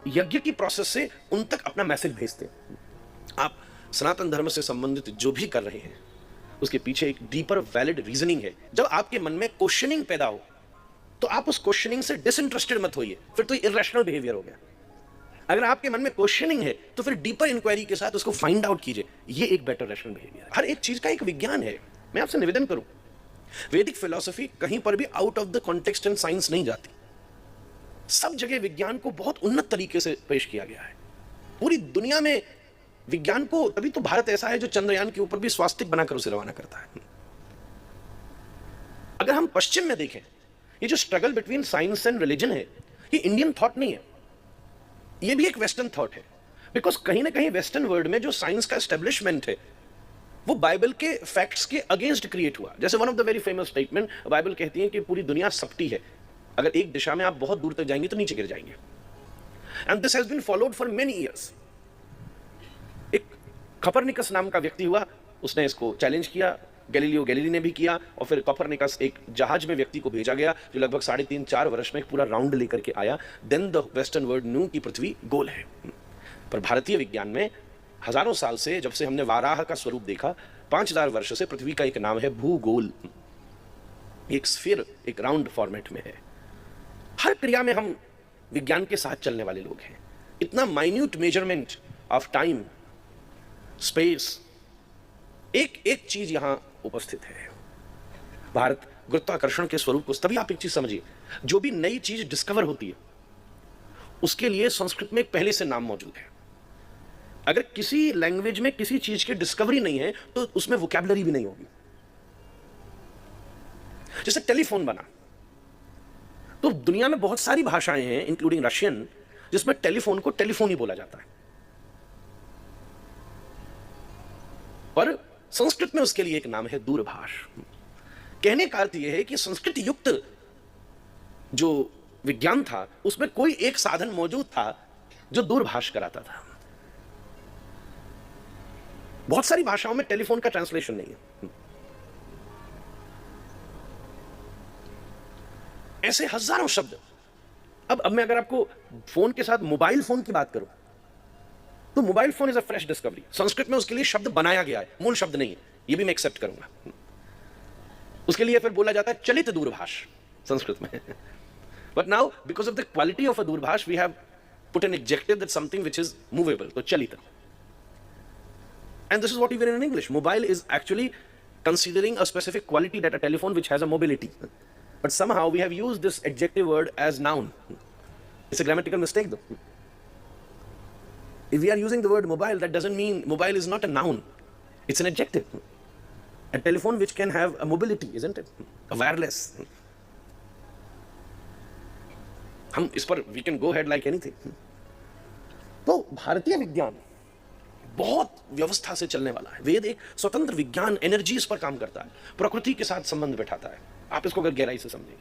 यज्ञ की प्रोसेस से उन तक अपना मैसेज भेजते हैं। आप सनातन धर्म से संबंधित जो भी कर रहे हैं उसके पीछे एक डीपर वैलिड रीजनिंग है। जब आपके मन में क्वेश्चनिंग पैदा हो तो आप उस क्वेश्चनिंग से डिसइंटरेस्टेड मत होइए, फिर तो इरेशनल बिहेवियर हो गया। अगर आपके मन में क्वेश्चनिंग है तो फिर डीपर इंक्वायरी के साथ उसको फाइंड आउट कीजिए, ये एक बेटर रैशनल बिहेवियर है। हर एक चीज का एक विज्ञान है। मैं आपसे निवेदन करूं, वैदिक फिलॉसफी कहीं पर भी out of the context and science नहीं जाती। सब जगह विज्ञान को बहुत उन्नत तरीके से पेश किया गया है। पूरी दुनिया में विज्ञान को, तभी तो भारत ऐसा है जो चंद्रयान के ऊपर भी स्वास्तिक बनाकर उसे रवाना करता है। अगर हम पश्चिम में देखें, ये जो struggle between science and religion है, ये इंडियन थॉट नहीं है, ये भी एक वेस्टर्न थॉट है। बिकॉज कहीं ना कहीं वेस्टर्न वर्ल्ड में जो साइंस का एस्टेब्लिशमेंट है वो बाइबल के फैक्ट्स के अगेंस्ट क्रिएट हुआ। जैसे one of the very famous statement, Bible कहती है कि पूरी दुनिया सपटी है, अगर एक दिशा में आप बहुत दूर तक जाएंगे तो नीचे गिर जाएंगे। And this has been followed for many years. एक कोपरनिकस नाम का व्यक्ति हुआ, उसने इसको चैलेंज किया, गैलीलियो गैलीली ने भी किया, और फिर कोपरनिकस एक जहाज में व्यक्ति को भेजा गया जो लगभग 3.5-4 वर्ष में एक पूरा राउंड लेकर के आया। Then the western world knew कि पृथ्वी गोल है। पर भारतीय विज्ञान में हजारों साल से, जब से हमने वाराह का स्वरूप देखा, 5000 वर्ष से पृथ्वी का एक नाम है भूगोल। एक स्फीयर, एक राउंड फॉर्मेट में है। हर क्रिया में हम विज्ञान के साथ चलने वाले लोग हैं। इतना minute measurement of time, space, एक एक चीज यहां उपस्थित है। भारत गुरुत्वाकर्षण के स्वरूप को, तभी आप एक चीज समझिए, जो भी नई चीज डिस्कवर होती है उसके लिए संस्कृत में एक पहले से नाम मौजूद है। अगर किसी लैंग्वेज में किसी चीज की डिस्कवरी नहीं है तो उसमें वोकैबुलरी भी नहीं होगी। जैसे टेलीफोन बना, तो दुनिया में बहुत सारी भाषाएं हैं इंक्लूडिंग रशियन जिसमें टेलीफोन को टेलीफोन ही बोला जाता है, पर संस्कृत में उसके लिए एक नाम है दूरभाष। कहने का अर्थ यह है कि संस्कृत युक्त जो विज्ञान था उसमें कोई एक साधन मौजूद था जो दूरभाष कराता था। बहुत सारी भाषाओं में टेलीफोन का ट्रांसलेशन नहीं है। ऐसे हजारों शब्द। अब मैं अगर आपको फोन के साथ मोबाइल फोन की बात करूं तो mobile phone is a fresh discovery. Sanskrit में उसके लिए शब्द बनाया गया है, मूल शब्द नहीं है, ये भी मैं एक्सेप्ट करूंगा। उसके लिए फिर बोला जाता है चलित दूरभाष संस्कृत में। But now because of the quality of a दूरभाष we have put an adjective that something which is movable, तो चलित। And this is what even in English, mobile is actually considering a specific quality that a telephone which has a mobility. But somehow we have used this adjective word as noun. It's a grammatical mistake though. If we are using the word mobile, that doesn't mean mobile is not a noun. It's an adjective. A telephone which can have a mobility, isn't it? A wireless. हम इस पर we can go ahead like anything. तो भारतीय विज्ञान बहुत व्यवस्था से चलने वाला है। वेद एक स्वतंत्र विज्ञान, एनर्जीज पर काम करता है, प्रकृति के साथ संबंध बैठाता है। आप इसको अगर गहराई से समझेंगे